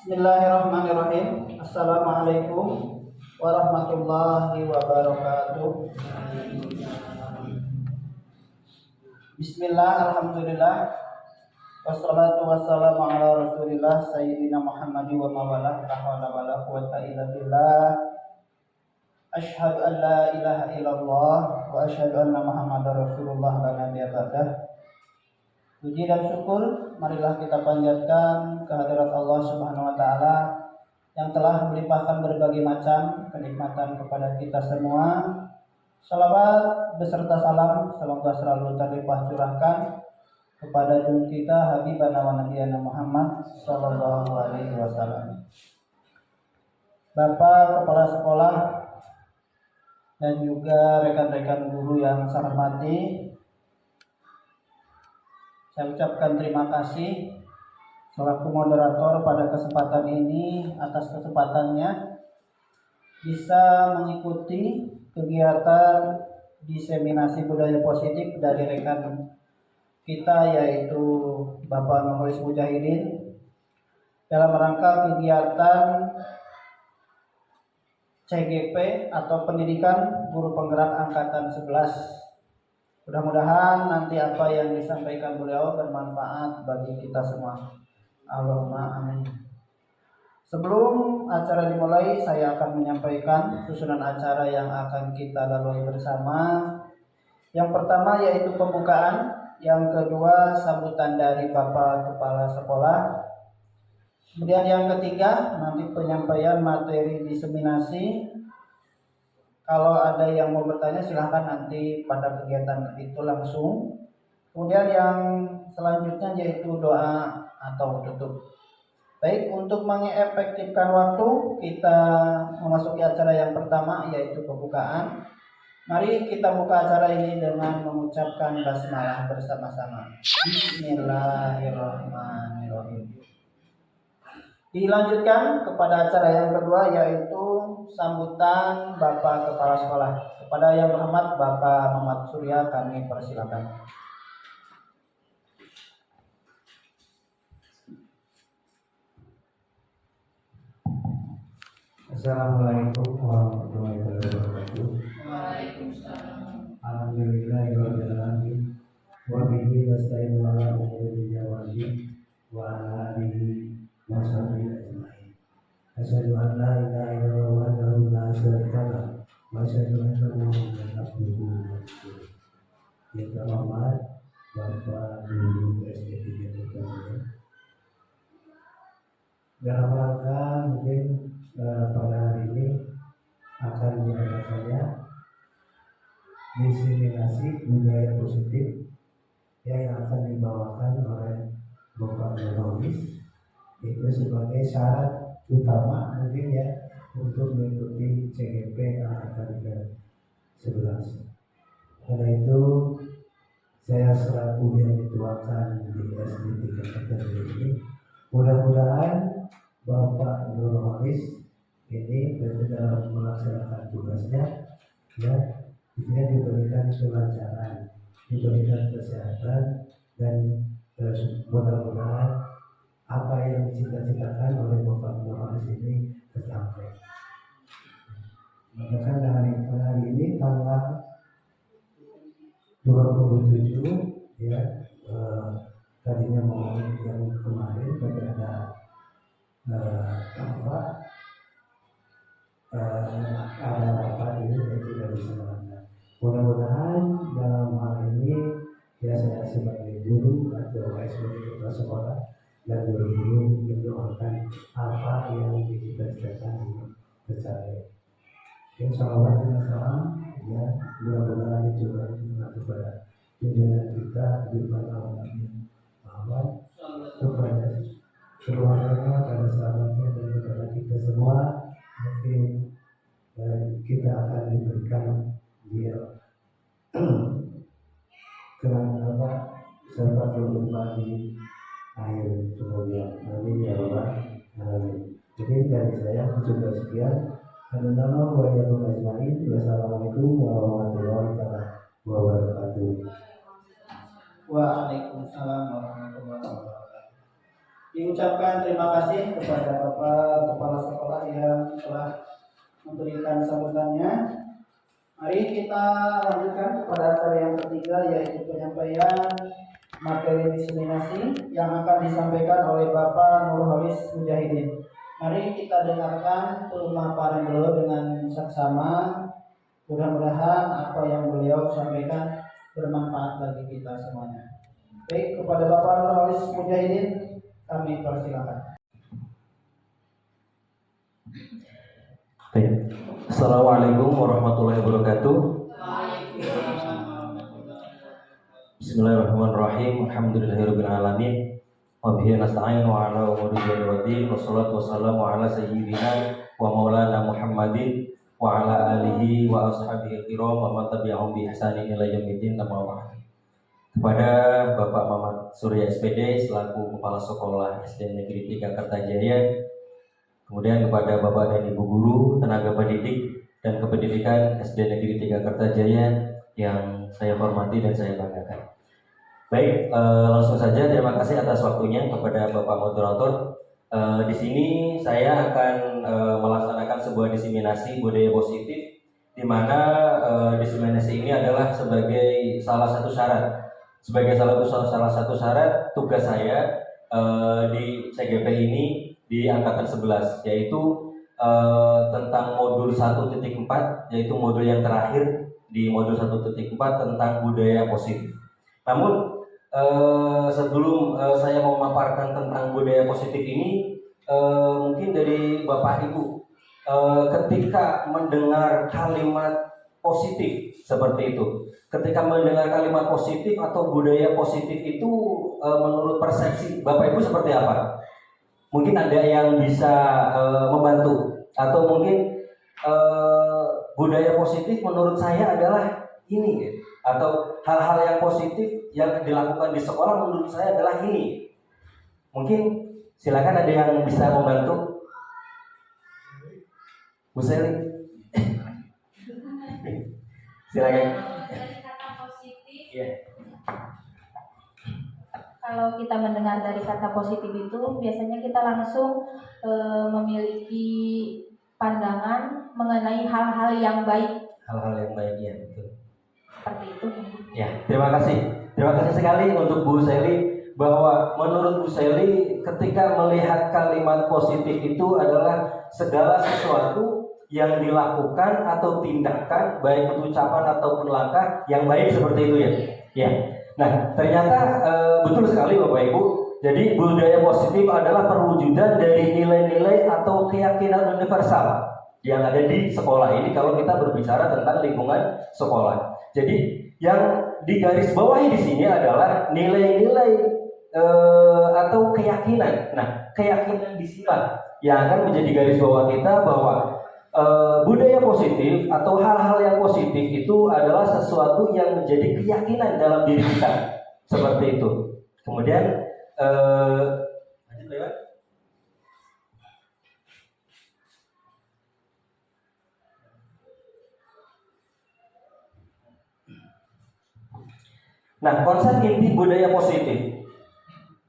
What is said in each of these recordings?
Bismillahirrahmanirrahim. Assalamualaikum warahmatullahi wabarakatuh. Bismillah, alhamdulillah, wassalatu wassalamu ala rasulillah sayyidina Muhammadi wa mawala, la hawla wa la quwwata illa billah. Asyhadu an la ilaha illallah wa asyhadu anna Muhammadar rasulullah la nabiyya ba'dah. Puji dan syukur marilah kita panjatkan kehadirat Allah Subhanahu wa taala yang telah melimpahkan berbagai macam kenikmatan kepada kita semua. Salawat beserta salam semoga selalu terlimpah curahkan kepada junjungan kita Habibana wa Nabiyana Muhammad sallallahu alaihi wasallam. Bapak Kepala Sekolah dan juga rekan-rekan guru yang saya hormati, saya ucapkan terima kasih selaku moderator pada kesempatan ini atas kesempatannya bisa mengikuti kegiatan diseminasi budaya positif dari rekan kita yaitu Bapak Nurholis Mujahidin dalam rangka kegiatan CGP atau Pendidikan Guru Penggerak Angkatan 11. Mudah-mudahan nanti apa yang disampaikan beliau bermanfaat bagi kita semua. Allahumma amin. Sebelum acara dimulai, saya akan menyampaikan susunan acara yang akan kita lalui bersama. Yang pertama yaitu pembukaan, yang kedua sambutan dari Bapak Kepala Sekolah. Kemudian yang ketiga nanti penyampaian materi diseminasi. Kalau ada yang mau bertanya silahkan nanti pada kegiatan itu langsung. Kemudian yang selanjutnya yaitu doa atau tutup. Baik, untuk mengefektifkan waktu kita memasuki acara yang pertama yaitu pembukaan. Mari kita buka acara ini dengan mengucapkan basmalah bersama-sama. Bismillahirrahmanirrahim. Dilanjutkan kepada acara yang kedua yaitu sambutan Bapak Kepala Sekolah. Kepada yang berhormat Bapak Muhammad Surya kami persilakan. Assalamualaikum warahmatullahi wabarakatuh. Waalaikumsalam. Alhamdulillahirabbil alamin. Wa bihi nasta'inu ala umuri dunya wad din wa ala alihi wa sahbihi ajmain. Asyhadu an la ilaha illallah wahdahu la syarika lahu wa asyhadu anna Muhammadan abduhu wa rasuluh. Yang terhormat Bapak Guru SD 3 Bekasi. Dalam rangka mungkin pada hari ini akan diadakannya diseminasi budaya positif yang akan dibawakan oleh Bapak Nurholis. Itu sebagai syarat utama mungkin ya untuk mengikuti CGP angkatan ke-11. Karena itu saya selaku yang dituakan di SD 3 Bekasi ini, mudah-mudahan Bapak Nurholis ini dalam melaksanakan tugasnya ya diberikan kelancaran, diberikan kesehatan, dan mudah-mudahan apa yang dicita-citakan oleh Bapak Nurholis ini tercapai. Maka hari ini tanggal 27 ya, tadinya mau yang kemarin tapi ada ada rapat ini saya tidak bisa melakukan. Mudah-mudahan dalam hal ini ya saya sebagai guru atau sebagai kepala sekolah dan guru-guru mendoakan apa yang dicita-citakan tercapai. Yang salawat dan salam ya mudah-mudahan dicurahkan kepada junjungan kita di mana Muhammad kepada keluarganya, pada sahabatnya, dan kepada kita semua. Mungkin kita akan diberikan dia kenangan apa serta berubah di akhir kemudian. Amin ya Allah. Jadi dari saya cukup sekian. Nama wa ya ajmain. Wassalamualaikum warahmatullahi wabarakatuh. Waalaikumsalam warahmatullahi wabarakatuh. Diucapkan terima kasih kepada Bapak Kepala Sekolah yang telah memberikan sambutannya. Mari kita lanjutkan kepada acara yang ketiga, yaitu penyampaian materi diseminasi yang akan disampaikan oleh Bapak Nurholis Mujahidin. Mari kita dengarkan pemaparan beliau dengan saksama. Mudah-mudahan apa yang beliau sampaikan bermanfaat bagi kita semuanya. Baik, kepada Bapak Nurholis Mujahidin kami persilakan. Baik. Assalamualaikum warahmatullahi wabarakatuh. Bismillahirrahmanirrahim. Alhamdulillahirabbil alamin. Wa bihi nasta'inu ala umuri dunya waddin. Wassalatu wassalamu ala sayyidina wa maulana Muhammadin wa ala alihi wa ashabihi kiram wa man tabi'ahum bi ihsanin ila yaumil amma ba'd. Kepada Bapak Mamat Surya SPD selaku Kepala Sekolah SD Negeri 3 Kertajaya, kemudian kepada Bapak dan Ibu Guru, tenaga pendidik dan kependidikan SD Negeri 3 Kertajaya yang saya hormati dan saya banggakan. Baik, langsung saja terima kasih atas waktunya kepada Bapak Moderator. Di sini saya akan melaksanakan sebuah diseminasi budaya positif, di mana diseminasi ini adalah sebagai salah satu syarat tugas saya di CGP ini di angkatan 11, yaitu tentang modul 1.4, yaitu modul yang terakhir di modul 1.4 tentang budaya positif. Namun sebelum saya mau memaparkan tentang budaya positif ini, mungkin dari Bapak Ibu ketika mendengar kalimat positif seperti itu, ketika mendengar kalimat positif atau budaya positif itu, menurut persepsi Bapak Ibu seperti apa? Mungkin ada yang bisa membantu, atau mungkin budaya positif menurut saya adalah ini, atau hal-hal yang positif yang dilakukan di sekolah menurut saya adalah ini. Mungkin silakan ada yang bisa membantu. Bu Seli, silakan. Dari kata positif, Yeah. kalau kita mendengar dari kata positif itu biasanya kita langsung memiliki pandangan mengenai hal-hal yang baik. Hal-hal yang baik, ya betul. Seperti itu. Ya, terima kasih. Terima kasih sekali untuk Bu Seli, bahwa menurut Bu Seli ketika melihat kalimat positif itu adalah segala sesuatu yang dilakukan atau tindakan, baik ucapan ataupun langkah yang baik, seperti itu ya. Ya. Nah, ternyata betul sekali Bapak Ibu. Jadi budaya positif adalah perwujudan dari nilai-nilai atau keyakinan universal yang ada di sekolah ini kalau kita berbicara tentang lingkungan sekolah. Jadi yang digarisbawahi di sini adalah nilai-nilai atau keyakinan. Nah, keyakinan di sini yang akan menjadi garis bawah kita, bahwa budaya positif atau hal-hal yang positif itu adalah sesuatu yang menjadi keyakinan dalam diri kita, seperti itu. Kemudian lanjut lewat. Nah, konsep inti budaya positif.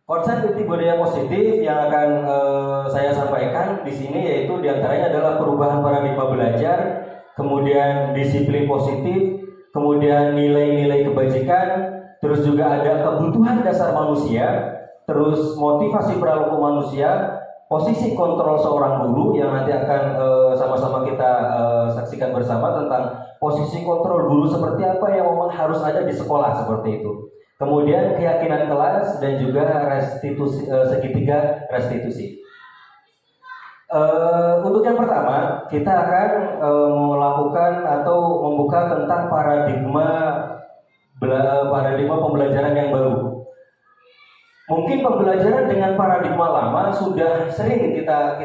Konsep inti budaya positif yang akan saya sampaikan di sini yaitu diantaranya adalah perubahan paradigma belajar, kemudian disiplin positif, kemudian nilai-nilai kebajikan, terus juga ada kebutuhan dasar manusia, terus motivasi perilaku manusia, posisi kontrol seorang guru yang nanti akan sama-sama kita saksikan bersama tentang posisi kontrol guru seperti apa yang memang harus ada di sekolah, seperti itu. Kemudian keyakinan kelas dan juga restitusi, segitiga restitusi. Untuk yang pertama, kita akan melakukan atau membuka tentang paradigma pembelajaran yang baru. Mungkin pembelajaran dengan paradigma lama sudah sering kita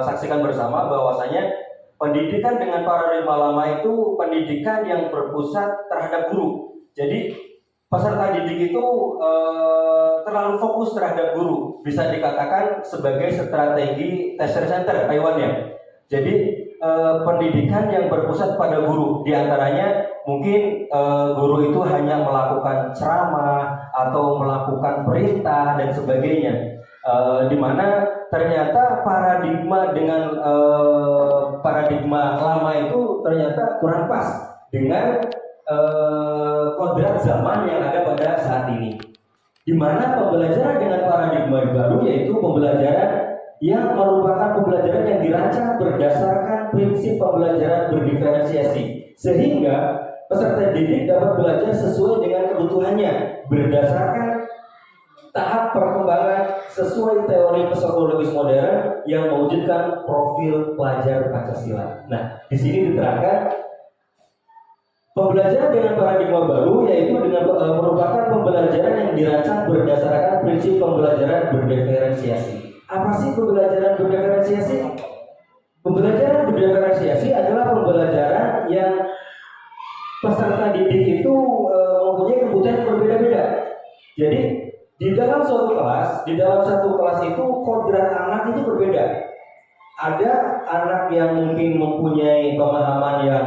saksikan bersama bahwasanya pendidikan dengan paradigma lama itu pendidikan yang berpusat terhadap guru. Jadi peserta didik itu terlalu fokus terhadap guru, bisa dikatakan sebagai strategi tester center Taiwannya. Jadi pendidikan yang berpusat pada guru, diantaranya mungkin guru itu hanya melakukan ceramah atau melakukan perintah dan sebagainya, di mana ternyata paradigma dengan paradigma lama itu ternyata kurang pas dengan kodrat zaman yang ada pada saat ini, di mana pembelajaran dengan paradigma baru yaitu pembelajaran yang merupakan pembelajaran yang dirancang berdasarkan prinsip pembelajaran berdiferensiasi, sehingga peserta didik dapat belajar sesuai dengan kebutuhannya berdasarkan tahap perkembangan sesuai teori psikologis modern yang mewujudkan profil pelajar Pancasila. Nah, di sini diterangkan pembelajaran dengan paradigma baru yaitu dengan merupakan pembelajaran yang dirancang berdasarkan prinsip pembelajaran berdiferensiasi. Apa sih pembelajaran berdiferensiasi? Pembelajaran berdiferensiasi adalah pembelajaran yang peserta didik itu mempunyai kebutuhan yang berbeda-beda. Jadi di dalam satu kelas itu kodrat anak itu berbeda. Ada anak yang mungkin mempunyai pemahaman yang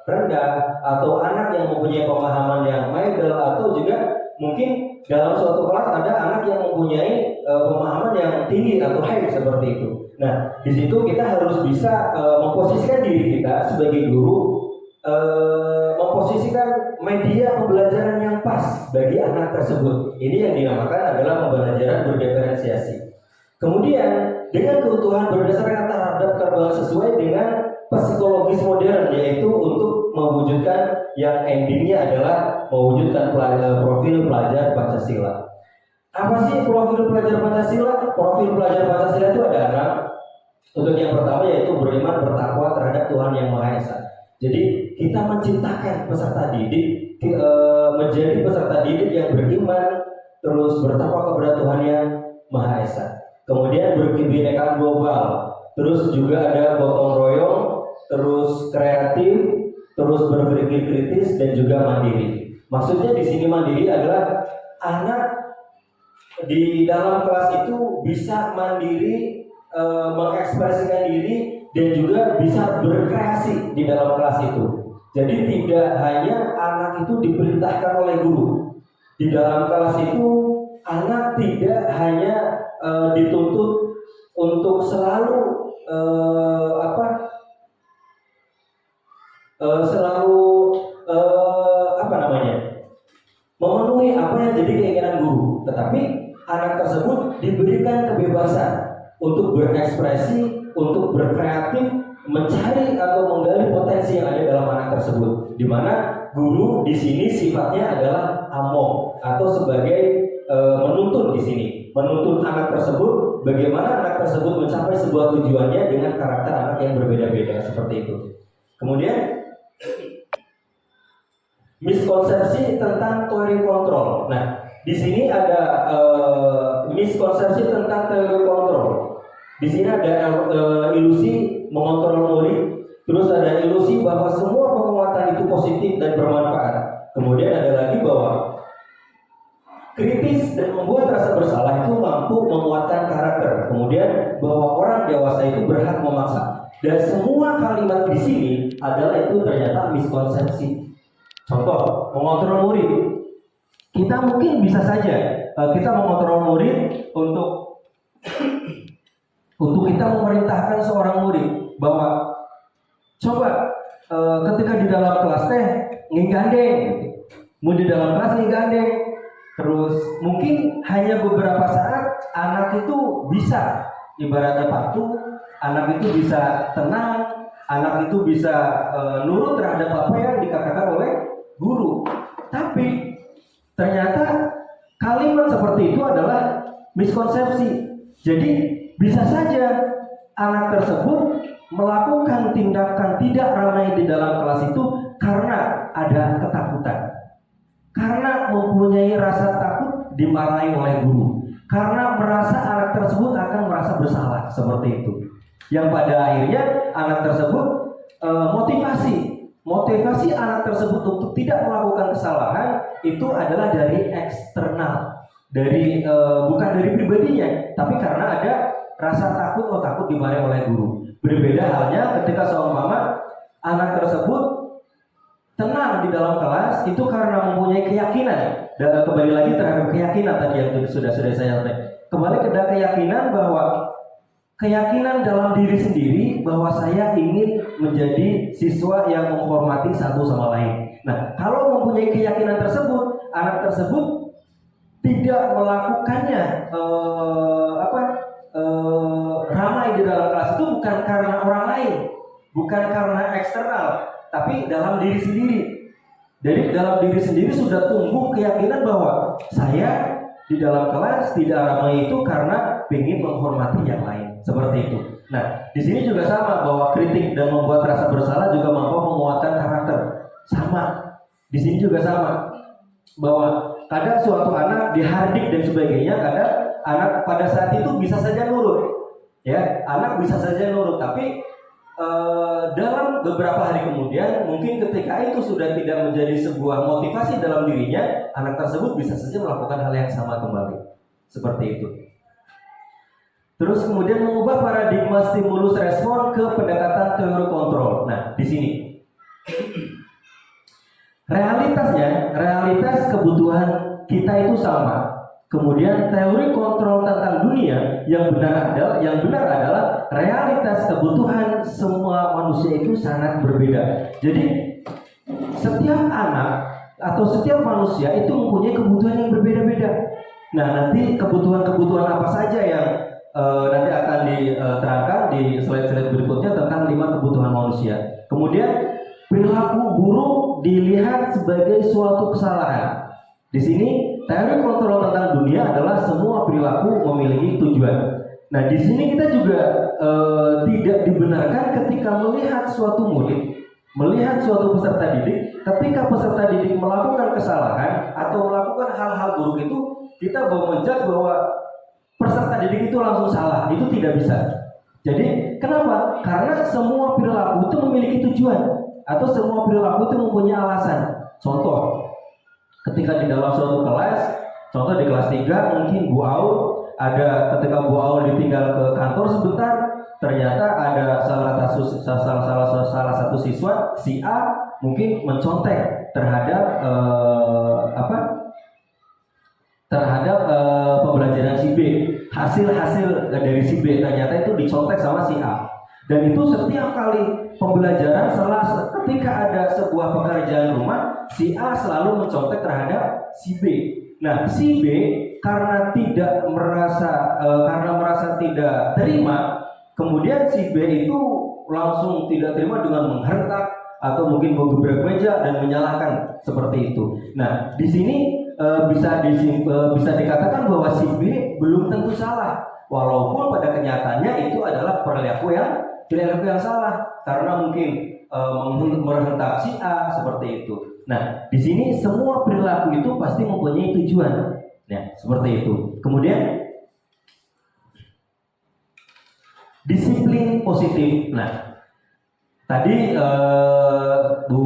rendah, atau anak yang mempunyai pemahaman yang middle, atau juga mungkin dalam suatu kelas ada anak yang mempunyai pemahaman yang tinggi atau high seperti itu. Nah, di situ kita harus bisa memposisikan diri kita sebagai guru, memposisikan media pembelajaran yang pas bagi anak tersebut. Ini yang dinamakan adalah pembelajaran berdiferensiasi. Kemudian dengan kebutuhan berdasarkan terhadap perkembangan sesuai dengan psikologis modern, yaitu untuk mewujudkan yang endingnya adalah mewujudkan profil pelajar Pancasila. Apa sih profil pelajar Pancasila? Profil pelajar Pancasila itu ada 6. Untuk yang pertama yaitu beriman bertakwa terhadap Tuhan Yang Maha Esa. Jadi kita menciptakan peserta didik menjadi peserta didik yang beriman, terus bertakwa kepada Tuhan Yang Maha Esa. Kemudian berkebinekaan global, terus juga ada gotong royong, terus kreatif, terus berpikir kritis dan juga mandiri. Maksudnya di sini mandiri adalah anak di dalam kelas itu bisa mandiri, mengekspresikan diri dan juga bisa berkreasi di dalam kelas itu. Jadi tidak hanya anak itu diperintahkan oleh guru. Di dalam kelas itu anak tidak hanya dituntut untuk selalu memenuhi apa yang jadi keinginan guru, tetapi anak tersebut diberikan kebebasan untuk berekspresi, untuk berkreatif, mencari atau menggali potensi yang ada dalam anak tersebut. Di mana guru di sini sifatnya adalah among atau sebagai menuntun di sini, menuntun anak tersebut bagaimana anak tersebut mencapai sebuah tujuannya dengan karakter anak yang berbeda-beda seperti itu. Kemudian miskonsepsi tentang teori kontrol. Nah, di sini ada miskonsepsi tentang teori kontrol. Di sini ada ilusi mengontrol murid, terus ada ilusi bahwa semua penguatan itu positif dan bermanfaat. Kemudian ada lagi bahwa kritis dan membuat rasa bersalah itu mampu menguatkan karakter. Kemudian bahwa orang dewasa itu berhak memaksa. Dan semua kalimat di sini adalah itu ternyata miskonsepsi. Contoh, mengontrol murid. Kita mungkin bisa saja kita mengontrol murid untuk kita memerintahkan seorang murid bahwa coba ketika di dalam kelas teh ngigandeng, mau di dalam kelas ngigandeng. Terus mungkin hanya beberapa saat anak itu bisa ibaratnya patuh, anak itu bisa tenang, anak itu bisa nurut terhadap apa yang dikatakan oleh guru. Tapi ternyata kalimat seperti itu adalah miskonsepsi. Jadi bisa saja anak tersebut melakukan tindakan tidak ramai di dalam kelas itu karena ada ketakutan, karena mempunyai rasa takut dimarahi oleh guru. karena merasa anak tersebut akan merasa bersalah seperti itu. Yang pada akhirnya anak tersebut motivasi anak tersebut untuk tidak melakukan kesalahan itu adalah dari eksternal, bukan dari pribadinya, tapi karena ada rasa takut dimarahi oleh guru. Berbeda halnya ketika seumpama anak tersebut tenang di dalam kelas itu karena mempunyai keyakinan. Dan kembali lagi terhadap keyakinan tadi yang sudah saya sampaikan. Kembali ke keyakinan bahwa keyakinan dalam diri sendiri bahwa saya ingin menjadi siswa yang menghormati satu sama lain. Nah, kalau mempunyai keyakinan tersebut, anak tersebut tidak melakukannya ramai di dalam kelas itu bukan karena orang lain, bukan karena eksternal, tapi dalam diri sendiri. Jadi dalam diri sendiri sudah tumbuh keyakinan bahwa saya di dalam kelas tidak ramai itu karena ingin menghormati yang lain, seperti itu. Nah, di sini juga sama bahwa kritik dan membuat rasa bersalah juga mampu menguatkan karakter. Sama, di sini juga sama bahwa kadang suatu anak dihardik dan sebagainya, kadang anak pada saat itu bisa saja nurut, ya, anak bisa saja nurut, tapi dalam beberapa hari kemudian, mungkin ketika itu sudah tidak menjadi sebuah motivasi dalam dirinya, anak tersebut bisa saja melakukan hal yang sama kembali, seperti itu. Terus kemudian mengubah paradigma stimulus respon ke pendekatan teori kontrol. Nah, di sini realitas kebutuhan kita itu sama. Kemudian teori kontrol tentang dunia yang benar adalah realitas kebutuhan semua manusia itu sangat berbeda. Jadi setiap anak atau setiap manusia itu mempunyai kebutuhan yang berbeda-beda. Nah, nanti kebutuhan apa saja yang nanti akan diterangkan di slide-slide berikutnya tentang 5 kebutuhan manusia. Kemudian perilaku buruk dilihat sebagai suatu kesalahan. Di sini teori kontrol tentang dunia adalah semua perilaku memiliki tujuan. Nah, di sini kita juga tidak dibenarkan ketika melihat suatu murid, melihat suatu peserta didik, ketika peserta didik melakukan kesalahan atau melakukan hal-hal buruk itu, kita menjudge bahwa peserta didik itu langsung salah. Itu tidak bisa. Jadi, kenapa? Karena semua perilaku itu memiliki tujuan atau semua perilaku itu mempunyai alasan. Contoh, ketika di dalam suatu kelas, contoh di kelas 3 mungkin Bu Aul ketika Bu Aul ditinggal ke kantor sebentar, ternyata ada salah satu siswa si A mungkin mencontek terhadap pembelajaran si B. Hasil dari si B ternyata itu dicontek sama si A. Dan itu setiap kali pembelajaran ketika ada sebuah pekerjaan rumah, si A selalu mencontek terhadap si B. Nah, si B karena merasa tidak terima, kemudian si B itu langsung tidak terima dengan menghentak atau mungkin menggebrak meja dan menyalahkan seperti itu. Nah, di sini bisa dikatakan bahwa si B belum tentu salah, walaupun pada kenyataannya itu adalah perilaku yang salah karena mungkin menghentak si A seperti itu. Nah, di sini semua perilaku itu pasti mempunyai tujuan. Ya, seperti itu. Kemudian disiplin positif. Nah, tadi Bu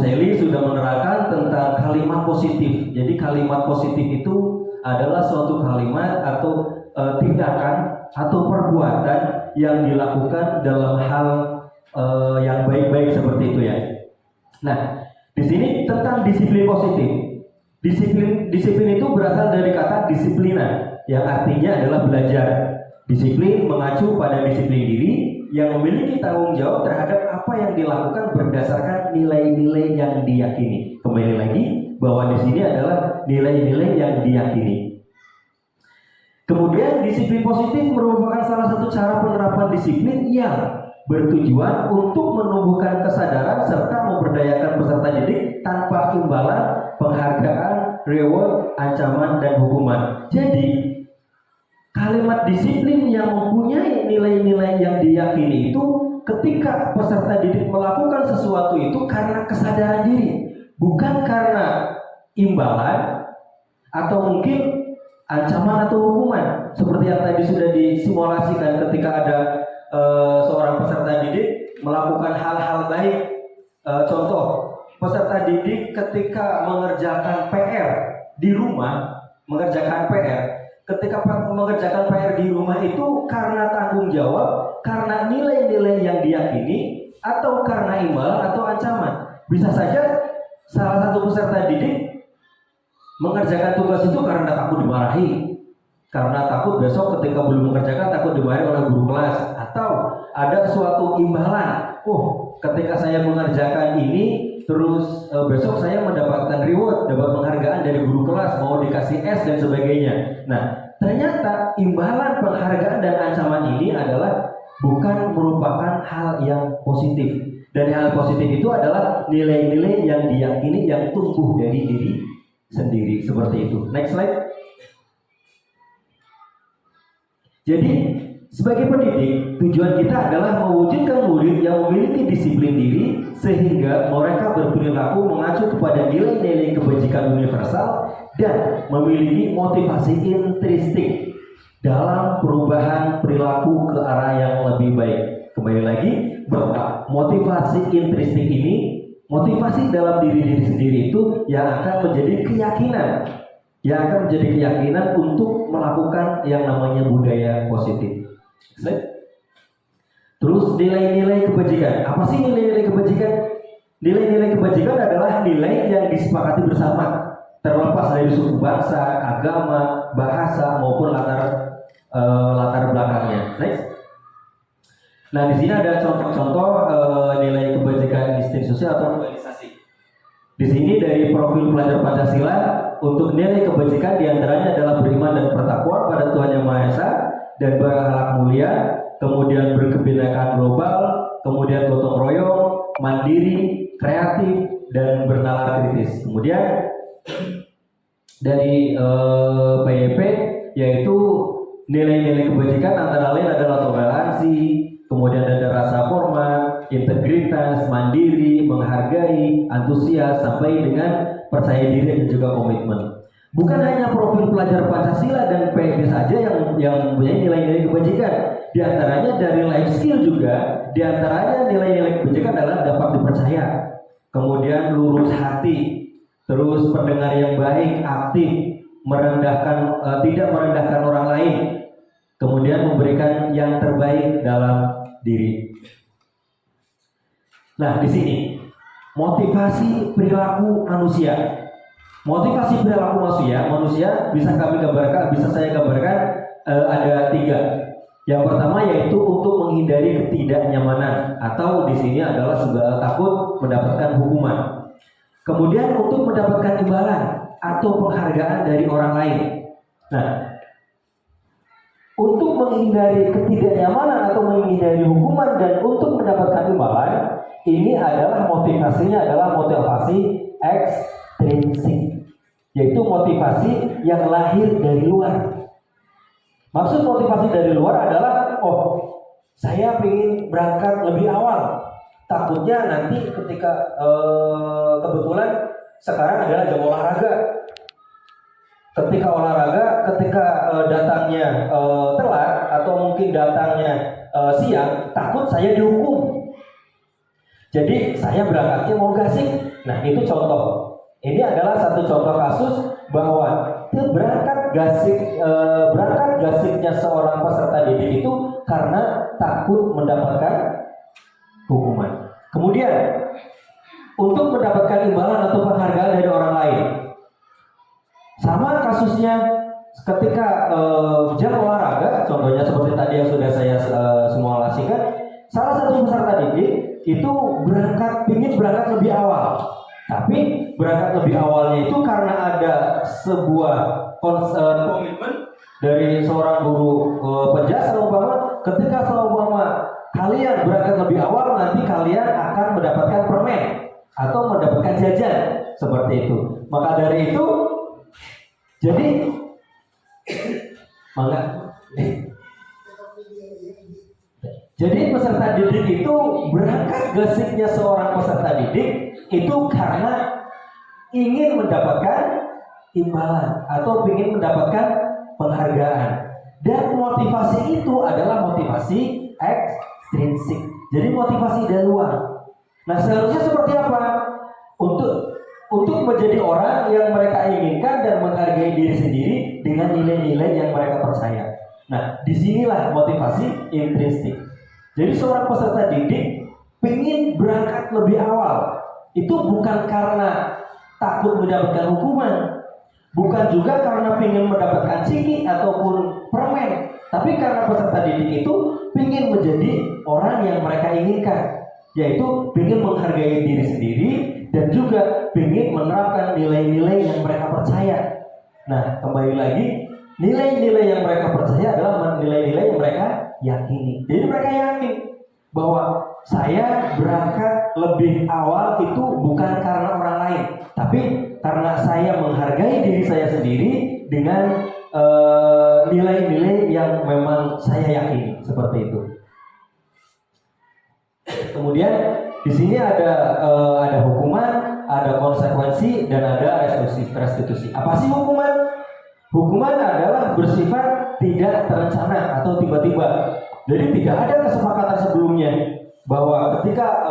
Sally sudah menerangkan tentang kalimat positif. Jadi kalimat positif itu adalah suatu kalimat atau tindakan atau perbuatan yang dilakukan dalam hal yang baik-baik seperti itu ya. Nah, di sini tentang disiplin positif. Disiplin itu berasal dari kata disiplina yang artinya adalah belajar. Disiplin mengacu pada disiplin diri yang memiliki tanggung jawab terhadap apa yang dilakukan berdasarkan nilai-nilai yang diyakini. Kembali lagi bahwa di sini adalah nilai-nilai yang diyakini. Kemudian disiplin positif merupakan salah satu cara penerapan disiplin yang bertujuan untuk menumbuhkan kesadaran serta memberdayakan peserta didik tanpa imbalan, penghargaan, reward, ancaman, dan hukuman. Jadi kalimat disiplin yang mempunyai nilai-nilai yang diyakini itu ketika peserta didik melakukan sesuatu itu karena kesadaran diri, bukan karena imbalan atau mungkin ancaman atau hukuman seperti yang tadi sudah disimulasikan ketika ada seorang peserta didik melakukan hal-hal baik. Contoh, peserta didik ketika mengerjakan PR di rumah, ketika mengerjakan PR di rumah itu karena tanggung jawab, karena nilai-nilai yang diyakini, atau karena imbalan atau ancaman. Bisa saja salah satu peserta didik mengerjakan tugas itu karena takut dimarahi, karena takut besok ketika belum mengerjakan takut dimarahi oleh guru kelas, atau ada suatu imbalan. Ketika saya mengerjakan ini, terus besok saya mendapatkan reward, dapat penghargaan dari guru kelas, mau dikasih S dan sebagainya. Nah, ternyata imbalan, penghargaan, dan ancaman ini adalah bukan merupakan hal yang positif. Dan hal positif itu adalah nilai-nilai yang diyakini, yang tumbuh dari diri sendiri. Seperti itu. Next slide. Jadi, sebagai pendidik, tujuan kita adalah mewujudkan murid yang memiliki disiplin diri sehingga mereka berperilaku mengacu kepada nilai-nilai kebajikan universal dan memiliki motivasi intrinsik dalam perubahan perilaku ke arah yang lebih baik. Kembali lagi, bahwa motivasi intrinsik ini, motivasi dalam diri sendiri itu yang akan menjadi keyakinan, untuk melakukan yang namanya budaya positif. Terus nilai-nilai kebajikan. Apa sih nilai-nilai kebajikan? Nilai-nilai kebajikan adalah nilai yang disepakati bersama, terlepas dari suku bangsa, agama, bahasa maupun latar belakangnya. Next. Nah, di sini ada contoh-contoh nilai kebajikan insting sosial atau organisasi. Di sini dari profil pelajar Pancasila, untuk nilai kebajikan diantaranya adalah beriman dan bertakwa pada Tuhan Yang Maha Esa dan berakhlak mulia, kemudian berkebinekaan global, kemudian gotong royong, mandiri, kreatif, dan bernalar kritis. Kemudian dari PYP yaitu nilai-nilai kebajikan antara lain adalah toleransi, kemudian ada rasa hormat, integritas, mandiri, menghargai, antusias, sampai dengan percaya diri dan juga komitmen. Bukan hanya profil pelajar Pancasila dan PYP saja yang mempunyai nilai-nilai kebajikan. Di antaranya dari life skill juga, di antaranya nilai-nilai kebajikan adalah dapat dipercaya, kemudian lurus hati, terus pendengar yang baik, aktif, tidak merendahkan orang lain, kemudian memberikan yang terbaik dalam diri. Nah, di sini motivasi perilaku manusia. Motivasi perilaku manusia bisa saya gambarkan ada 3. Yang pertama yaitu untuk menghindari ketidaknyamanan, atau di sini adalah takut mendapatkan hukuman. Kemudian untuk mendapatkan imbalan atau penghargaan dari orang lain. Nah, untuk menghindari ketidaknyamanan atau menghindari hukuman dan untuk mendapatkan imbalan, ini adalah motivasinya adalah motivasi ekstrinsik, yaitu motivasi yang lahir dari luar. Maksud motivasi dari luar adalah, saya ingin berangkat lebih awal. Takutnya nanti ketika kebetulan sekarang adalah jam olahraga. Ketika datangnya telat atau mungkin datangnya siang, takut saya dihukum. Jadi saya berangkatnya mau gasik. Nah, itu contoh. Ini adalah satu contoh kasus bahwa berangkat gasiknya seorang peserta didik itu karena takut mendapatkan hukuman. Kemudian untuk mendapatkan imbalan atau penghargaan dari orang lain, sama kasusnya ketika jam olahraga, contohnya seperti tadi yang sudah saya simulasikan, salah satu peserta didik itu ingin berangkat lebih awal. Tapi berangkat lebih awalnya itu karena ada sebuah komitmen dari seorang guru penjasa ketika kalian berangkat lebih awal, nanti kalian akan mendapatkan permen atau mendapatkan jajan, seperti itu. Maka dari itu, jadi peserta didik itu berangkat gasiknya seorang peserta didik itu karena ingin mendapatkan imbalan atau ingin mendapatkan penghargaan. Dan motivasi itu adalah motivasi ekstrinsik. Jadi motivasi dari luar. Nah, seharusnya seperti apa? Untuk menjadi orang yang mereka inginkan dan menghargai diri sendiri dengan nilai-nilai yang mereka percaya. Nah, disinilah motivasi intrinsik. Jadi seorang peserta didik ingin berangkat lebih awal. Itu bukan karena takut mendapatkan hukuman, bukan juga karena ingin mendapatkan ciki ataupun permen, tapi karena peserta didik itu ingin menjadi orang yang mereka inginkan, yaitu ingin menghargai diri sendiri dan juga ingin menerapkan nilai-nilai yang mereka percaya. Nah, kembali lagi, nilai-nilai yang mereka percaya adalah nilai-nilai yang mereka yakini. Jadi mereka yakin bahwa saya berangkat lebih awal itu bukan karena orang lain, tapi karena saya menghargai diri saya sendiri dengan nilai-nilai yang memang saya yakini, seperti itu. Kemudian di sini ada hukuman, ada konsekuensi, dan ada restitusi. Apa sih hukuman? Hukuman adalah bersifat tidak terencana atau tiba-tiba. Jadi tidak ada kesepakatan sebelumnya bahwa ketika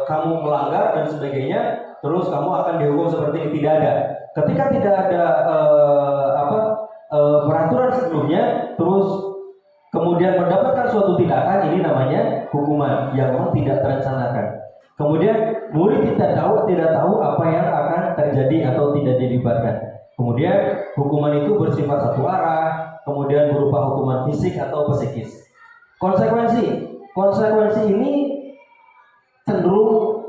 kamu melanggar dan sebagainya, terus kamu akan dihukum seperti ini. Tidak ada. Ketika tidak ada peraturan sebelumnya, terus kemudian mendapatkan suatu tindakan, ini namanya hukuman yang memang tidak terencanakan. Kemudian murid tidak tahu apa yang akan terjadi atau tidak dilibatkan. Kemudian hukuman itu bersifat satu arah, kemudian berupa hukuman fisik atau psikis. Konsekuensi ini cenderung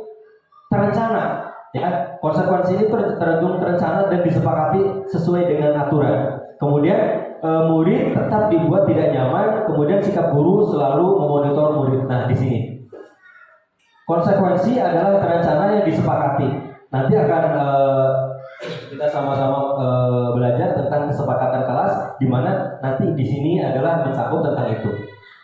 terencana, ya. Konsekuensi ini cenderung terencana dan disepakati sesuai dengan aturan. Kemudian murid tetap dibuat tidak nyaman, kemudian sikap guru selalu memonitor murid. Nah, di sini konsekuensi adalah terencana yang disepakati. Nanti akan kita sama-sama belajar tentang kesepakatan kelas, di mana nanti di sini adalah mencakup tentang itu.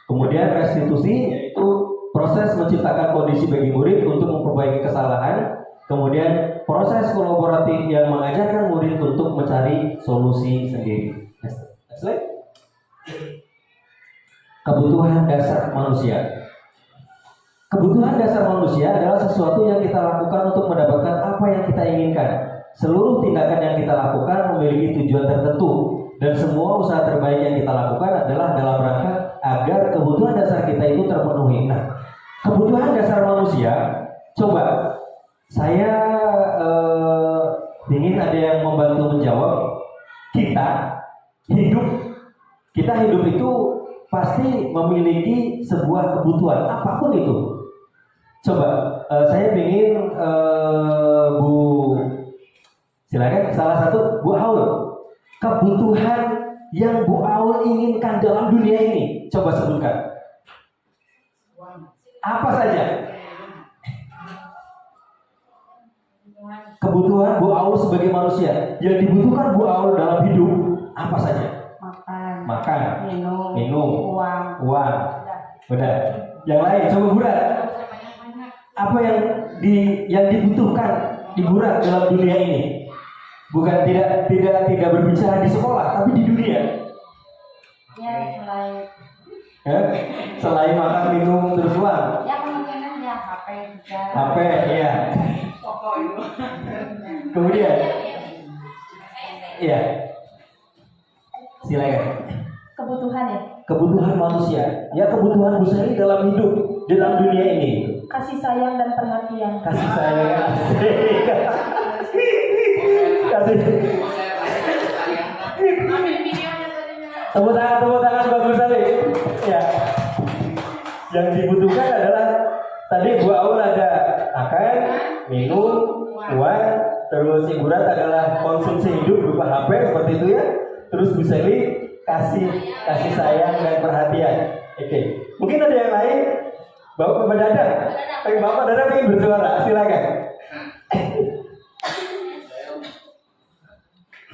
Kemudian restitusi, yaitu proses menciptakan kondisi bagi murid untuk memperbaiki kesalahan. Kemudian proses kolaboratif yang mengajarkan murid untuk mencari solusi sendiri. Next slide. Kebutuhan dasar manusia. Kebutuhan dasar manusia adalah sesuatu yang kita lakukan untuk mendapatkan apa yang kita inginkan. Seluruh tindakan yang kita lakukan memiliki tujuan tertentu, dan semua usaha terbaik yang kita lakukan adalah dalam rangka agar kebutuhan dasar kita itu terpenuhi. Nah, kebutuhan dasar manusia, coba saya ingin ada yang membantu menjawab. Kita hidup itu pasti memiliki sebuah kebutuhan, apapun itu. Coba saya ingin silakan salah satu Bu Aul, kebutuhan yang Bu Aul inginkan dalam dunia ini, coba sebutkan. Apa saja? Kebutuhan Bu Aul sebagai manusia yang dibutuhkan Bu Aul dalam hidup, apa saja? Makan, minum, uang. Udah. Yang lain, coba Burat. Apa yang dibutuhkan di Burat dalam dunia ini? Bukan tidak berbicara di sekolah, tapi di dunia. Ya, selain makan, minum, terus uang. ya kemungkinan ya HP juga. HP, iya. Pokok itu. Kemudian, iya. Silakan. Kebutuhan ya. Kebutuhan manusia, ya kebutuhan Bu Sally dalam hidup, dalam dunia ini. Kasih sayang dan perhatian. Kasih sayang. Kasih. Tepuk tangan bagus sekali. Ya. Yang dibutuhkan adalah tadi Bu Aul ada makan, minum, uang, terus hiburan adalah konsumsi hidup berupa HP seperti itu ya. Terus Bu Sally kasih sayang dan perhatian. Oke. Mungkin ada yang lain? Bapak Dadang. Tapi Bapak Dadang ingin bersuara, silakan.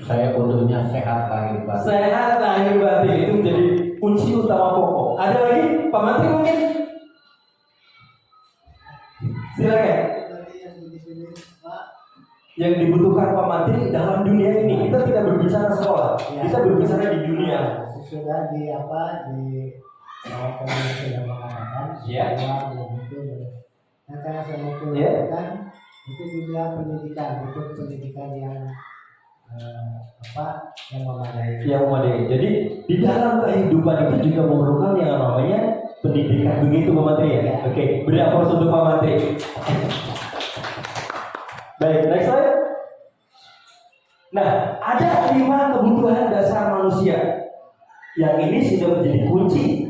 Saya butuhnya sehat lahir batin. Sehat lahir batin itu menjadi kunci utama pokok. Ada lagi Pak Menteri mungkin? Silakan. yang dibutuhkan Pak Menteri dalam dunia ini. Kita tidak berbicara sekolah, kita berbicara di dunia. Sudah di kami sudah mengatakan Ya. bahwa itu nah karena saya itu Ya. kan itu juga pendidikan, itu pendidikan yang yang memadai. Yang memadai. Jadi di dalam kehidupan itu juga memerlukan yang namanya pendidikan. Begitu Pak Menteri ya. Oke, beri aplaus untuk Pak Menteri. Baik, next slide. Nah, ada 5 kebutuhan dasar manusia yang ini sudah menjadi kunci,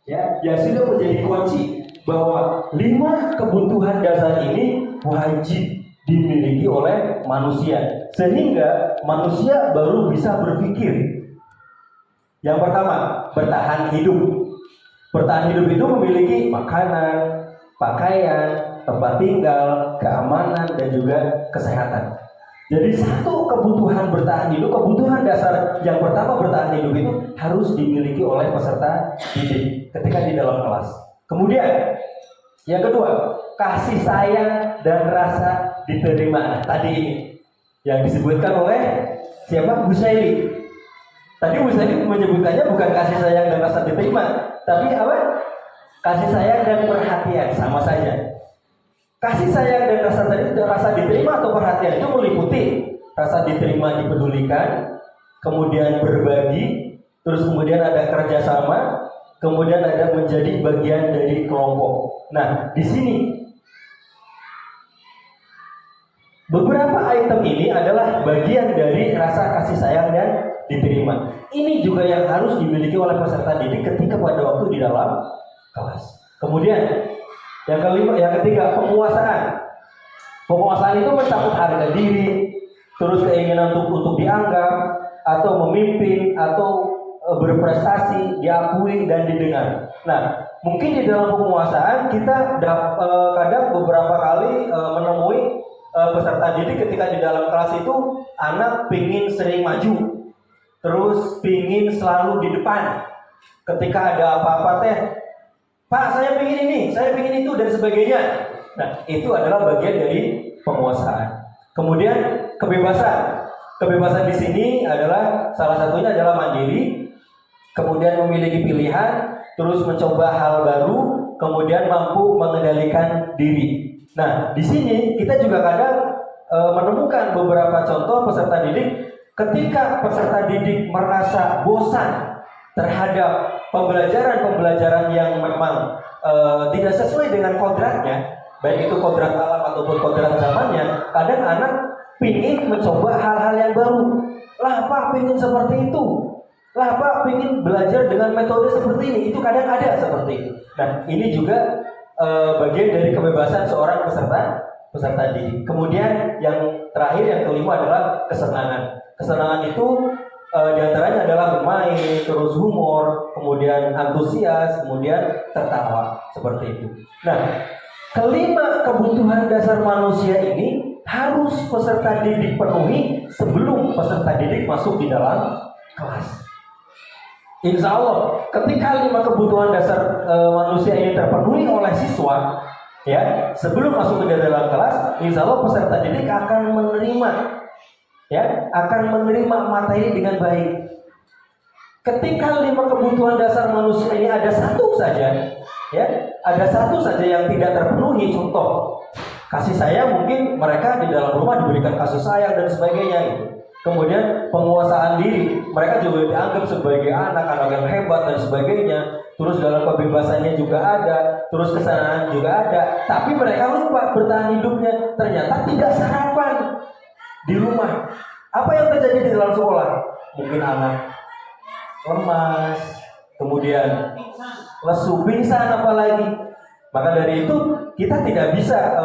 ya, yang sudah menjadi kunci bahwa 5 kebutuhan dasar ini wajib dimiliki oleh manusia, sehingga manusia baru bisa berpikir. Yang pertama, bertahan hidup. Bertahan hidup itu memiliki makanan, pakaian, tempat tinggal, keamanan, dan juga kesehatan. Jadi satu kebutuhan bertahan hidup, kebutuhan dasar yang pertama bertahan hidup itu harus dimiliki oleh peserta didik ketika di dalam kelas. Kemudian yang kedua, kasih sayang dan rasa diterima. Nah, tadi ini yang disebutkan oleh siapa? Bu Saili. Tadi Bu Saili menyebutkannya bukan kasih sayang dan rasa diterima, tapi apa? Kasih sayang dan perhatian, sama saja. Kasih sayang dan rasa diterima atau perhatian itu meliputi rasa diterima, dipedulikan, kemudian berbagi, terus kemudian ada kerjasama, kemudian ada menjadi bagian dari kelompok. Nah, di sini beberapa item ini adalah bagian dari rasa kasih sayang dan diterima. Ini juga yang harus dimiliki oleh peserta didik ketika pada waktu di dalam kelas. Kemudian yang ketiga, penguasaan. Penguasaan itu mencakup harga diri, terus keinginan untuk dianggap, atau memimpin, atau berprestasi, diakui dan didengar. Nah, mungkin di dalam penguasaan kita kadang beberapa kali menemui peserta didik ketika di dalam kelas itu anak pingin sering maju, terus pingin selalu di depan. Ketika ada apa-apa teh, Pak, saya pingin ini, saya pingin itu, dan sebagainya. Nah, itu adalah bagian dari penguasaan. Kemudian kebebasan. Kebebasan di sini adalah salah satunya adalah mandiri, kemudian memiliki pilihan, terus mencoba hal baru, kemudian mampu mengendalikan diri. Nah, di sini kita juga kadang menemukan beberapa contoh peserta didik ketika peserta didik merasa bosan terhadap pembelajaran yang memang tidak sesuai dengan kodratnya, baik itu kodrat alam ataupun kodrat zamannya. Kadang anak pingin mencoba hal-hal yang baru. Lah Pak, pingin seperti itu. Lah Pak, pingin belajar dengan metode seperti ini. Itu kadang ada seperti itu. Nah, ini juga bagian dari kebebasan seorang peserta didik. Kemudian yang terakhir, yang kelima adalah kesenangan. Kesenangan itu diantaranya adalah bermain, terus humor, kemudian antusias, kemudian tertawa, seperti itu. Nah, kelima kebutuhan dasar manusia ini harus peserta didik penuhi sebelum peserta didik masuk di dalam kelas. Insya Allah, ketika 5 kebutuhan dasar manusia ini terpenuhi oleh siswa, ya, sebelum masuk ke dalam kelas, insya Allah peserta didik akan menerima materi dengan baik. Ketika 5 kebutuhan dasar manusia ini ada satu saja yang tidak terpenuhi, contoh kasih sayang, mungkin mereka di dalam rumah diberikan kasih sayang dan sebagainya gitu. Kemudian penguasaan diri, mereka juga dianggap sebagai anak-anak yang hebat dan sebagainya. Terus dalam kebebasannya juga ada, terus kesenangan juga ada, tapi mereka lupa bertahan hidupnya. Ternyata tidak sarapan di rumah. Apa yang terjadi di dalam sekolah? Mungkin anak lemas, kemudian lesu, pingsan apalagi. Maka dari itu kita tidak bisa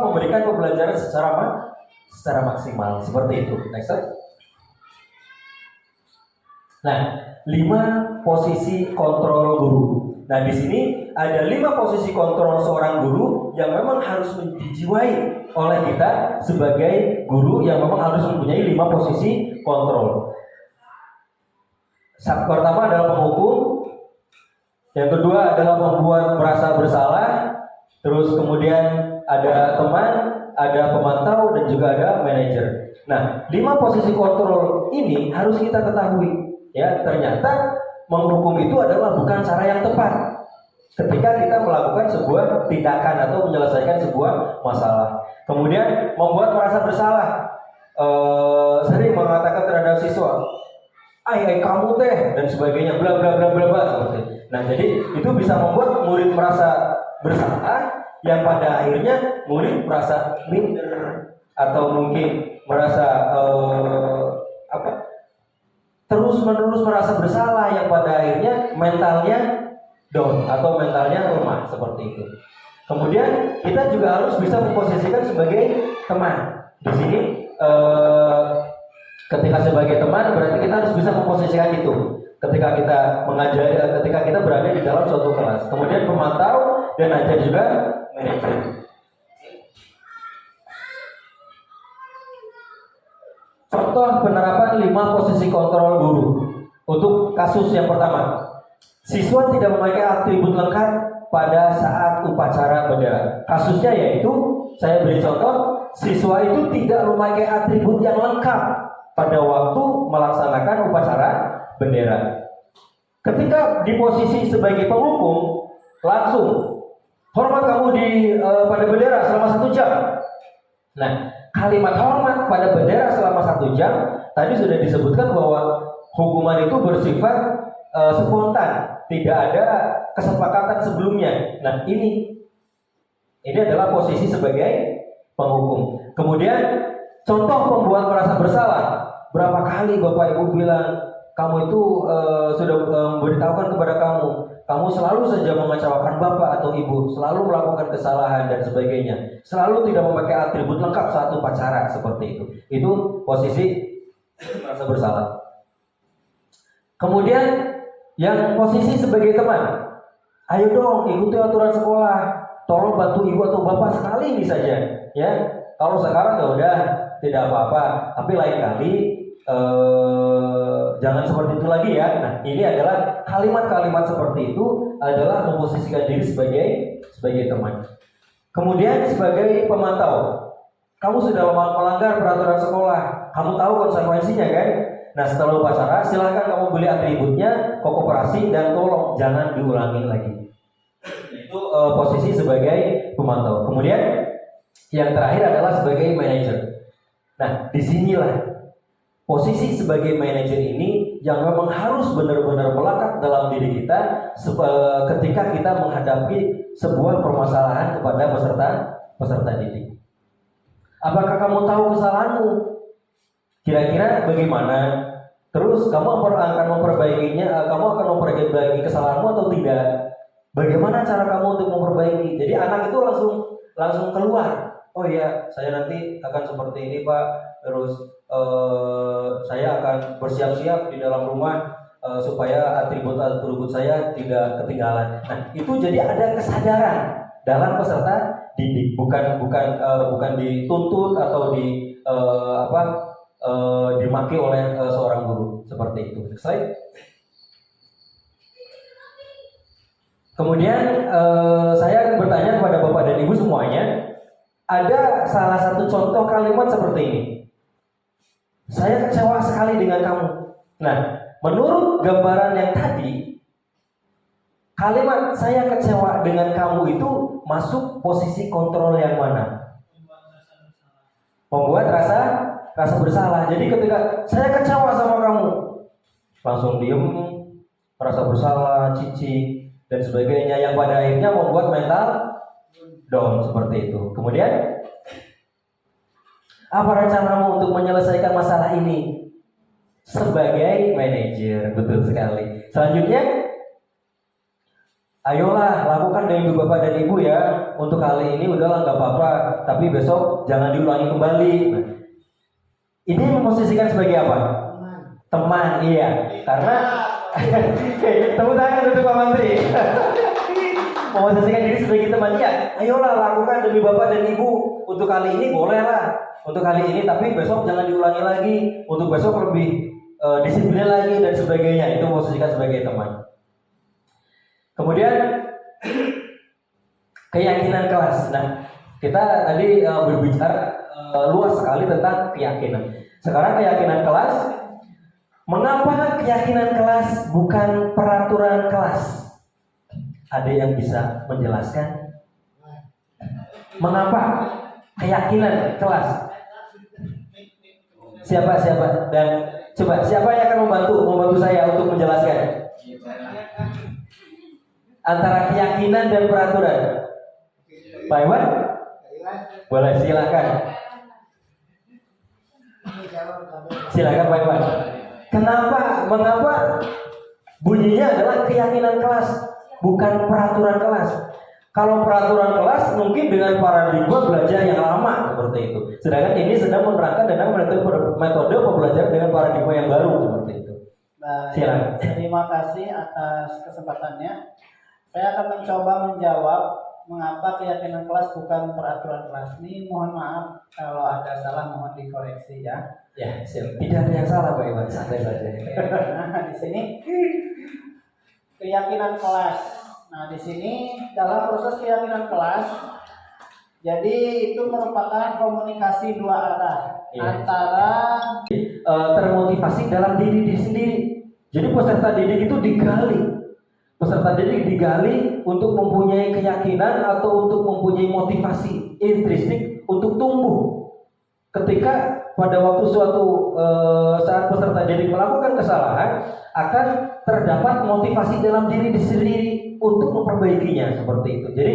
memberikan pembelajaran secara maksimal seperti itu. Next slide. Nah, 5 posisi kontrol guru. Nah, di sini ada 5 posisi kontrol seorang guru yang memang harus dijiwai oleh kita sebagai guru, yang memang harus mempunyai 5 posisi kontrol. Pertama adalah penghukum, yang kedua adalah membuat merasa bersalah, terus kemudian ada teman, ada pemantau, dan juga ada manajer. Nah, 5 posisi kontrol ini harus kita ketahui. Ya, ternyata menghukum itu adalah bukan cara yang tepat ketika kita melakukan sebuah tindakan atau menyelesaikan sebuah masalah. Kemudian membuat merasa bersalah. Sering mengatakan terhadap siswa, "Ai kamu teh," dan sebagainya, bla bla bla bla bla seperti itu. Nah, jadi itu bisa membuat murid merasa bersalah, yang pada akhirnya murid merasa minder atau mungkin merasa terus-menerus merasa bersalah, yang pada akhirnya mentalnya down atau mentalnya lemah seperti itu. Kemudian kita juga harus bisa memposisikan sebagai teman. Di sini ketika sebagai teman berarti kita harus bisa memposisikan itu. Ketika kita mengajari, ketika kita berada di dalam suatu kelas. Kemudian pemantau dan ada juga manajer. Contoh penerapan 5 posisi kontrol guru. Untuk kasus yang pertama, siswa tidak memakai atribut lengkap pada saat upacara bendera. Kasusnya yaitu, saya beri contoh, siswa itu tidak memakai atribut yang lengkap pada waktu melaksanakan upacara bendera. Ketika di posisi sebagai penghukum, langsung hormat kamu pada bendera selama 1 jam. Nah, kalimat hormat pada bendera selama 1 jam tadi sudah disebutkan bahwa hukuman itu bersifat spontan, tidak ada kesepakatan sebelumnya. Nah, ini adalah posisi sebagai penghukum. Kemudian contoh pembuat merasa bersalah. Berapa kali Bapak Ibu bilang, kamu itu sudah memberitahukan kepada kamu selalu saja mengecewakan Bapak atau Ibu, selalu melakukan kesalahan dan sebagainya, selalu tidak memakai atribut lengkap saat upacara seperti itu. Itu posisi merasa bersalah. Kemudian yang posisi sebagai teman, ayo dong ikuti aturan sekolah, tolong bantu ibu atau bapak sekali ini saja, ya. Kalau sekarang ya udah tidak apa-apa, tapi lain kali jangan seperti itu lagi ya. Nah, ini adalah kalimat-kalimat seperti itu adalah memposisikan diri sebagai teman. Kemudian sebagai pemantau, kamu sudah melanggar peraturan sekolah, kamu tahu konsekuensinya kan? Nah, setelah upacara silahkan kamu beli atributnya, kooperasi, dan tolong jangan diulangi lagi. Itu posisi sebagai pemantau. Kemudian yang terakhir adalah sebagai manajer. Nah, disinilah posisi sebagai manajer ini yang memang harus benar-benar melekat dalam diri kita ketika kita menghadapi sebuah permasalahan kepada peserta didik. Apakah kamu tahu kesalahanmu? Kira-kira bagaimana? Terus kamu akan memperbaikinya, kamu akan memperbaiki kesalahanmu atau tidak? Bagaimana cara kamu untuk memperbaiki? Jadi anak itu langsung keluar. Oh iya, saya nanti akan seperti ini Pak. Terus saya akan bersiap-siap di dalam rumah supaya atribut-atribut saya tidak ketinggalan. Nah, itu jadi ada kesadaran dalam peserta didik, bukan dituntut atau dimaki oleh seorang guru seperti itu. Slide. Kemudian saya akan bertanya kepada Bapak dan Ibu semuanya, ada salah satu contoh kalimat seperti ini. Saya kecewa sekali dengan kamu. Nah, menurut gambaran yang tadi, kalimat saya kecewa dengan kamu itu masuk posisi kontrol yang mana? Membuat rasa bersalah. Jadi ketika saya kecewa sama kamu, langsung diem, merasa bersalah, cici, dan sebagainya, yang pada akhirnya membuat mental down seperti itu. Kemudian, apa rencanamu untuk menyelesaikan masalah ini? Sebagai manajer, betul sekali. Selanjutnya, ayolah lakukan dengan Bapak dan Ibu ya. Untuk kali ini udahlah nggak apa-apa, tapi besok jangan diulangi kembali. Nah, ini memposisikan sebagai apa? Teman, iya. Karena tepuk tangan untuk Pak Menteri. Memposisikan diri sebagai teman, ya. Ayolah lakukan demi Bapak dan Ibu. Untuk kali ini bolehlah. Untuk kali ini, tapi besok jangan diulangi lagi. Untuk besok lebih disiplin lagi dan sebagainya. Itu memposisikan sebagai teman. Kemudian keyakinan kelas. Nah, Kita tadi berbicara luas sekali tentang keyakinan. Sekarang keyakinan kelas. Mengapa keyakinan kelas bukan peraturan kelas? Ada yang bisa menjelaskan? Mengapa keyakinan kelas? Siapa? Dan coba siapa yang akan membantu saya untuk menjelaskan antara keyakinan dan peraturan? Pak Iwan? Boleh, silakan. Silakan Pak Iwan. Mengapa bunyinya adalah keyakinan kelas, bukan peraturan kelas? Kalau peraturan kelas mungkin dengan paradigma belajar yang lama seperti itu. Sedangkan ini sedang menerapkan dengan metode pembelajaran dengan paradigma yang baru seperti itu. Silakan. Terima kasih atas kesempatannya. Saya akan mencoba menjawab mengapa keyakinan kelas bukan peraturan kelas. Ini mohon maaf kalau ada salah, mohon dikoreksi ya. Ya, siap. Tidak ada yang salah Pak Iwan, santai saja. Nah, di sini keyakinan kelas. Nah, di sini dalam proses keyakinan kelas, jadi itu merupakan komunikasi dua arah antara termotivasi dalam diri sendiri. Jadi peserta didik itu digali untuk mempunyai keyakinan atau untuk mempunyai motivasi intrinsik untuk tumbuh. Ketika pada waktu saat peserta didik melakukan kesalahan, akan terdapat motivasi dalam diri sendiri untuk memperbaikinya seperti itu. Jadi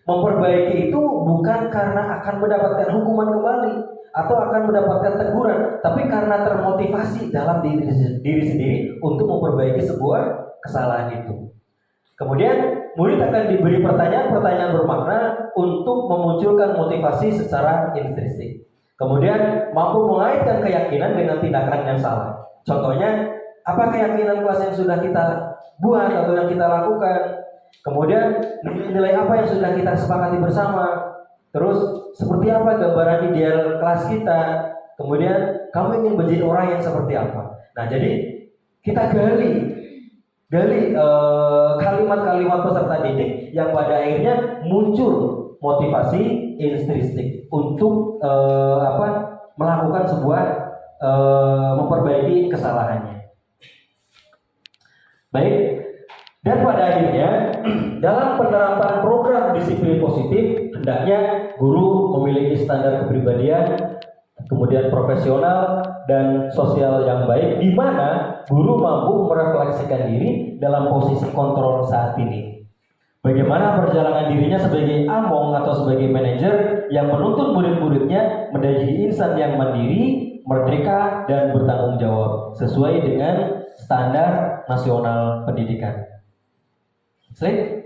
memperbaiki itu bukan karena akan mendapatkan hukuman kembali atau akan mendapatkan teguran, tapi karena termotivasi dalam diri sendiri untuk memperbaiki sebuah kesalahan itu. Kemudian murid akan diberi pertanyaan bermakna untuk memunculkan motivasi secara intrinsik. Kemudian mampu mengaitkan keyakinan dengan tindakan yang salah. Contohnya, apa keyakinan kelas yang sudah kita buat atau yang kita lakukan? Kemudian nilai apa yang sudah kita sepakati bersama? Terus seperti apa gambaran ideal kelas kita? Kemudian kamu ingin menjadi orang yang seperti apa? Nah, jadi kita gali kalimat-kalimat peserta didik yang pada akhirnya muncul motivasi intrinsik untuk melakukan sebuah memperbaiki kesalahannya. Baik, dan pada akhirnya dalam penerapan program disiplin positif hendaknya guru memiliki standar kepribadian, kemudian profesional dan sosial yang baik, di mana guru mampu merefleksikan diri dalam posisi kontrol saat ini. Bagaimana perjalanan dirinya sebagai among atau sebagai manajer yang menuntun murid-muridnya menjadi insan yang mandiri, merdeka, dan bertanggung jawab sesuai dengan standar nasional pendidikan. Slide.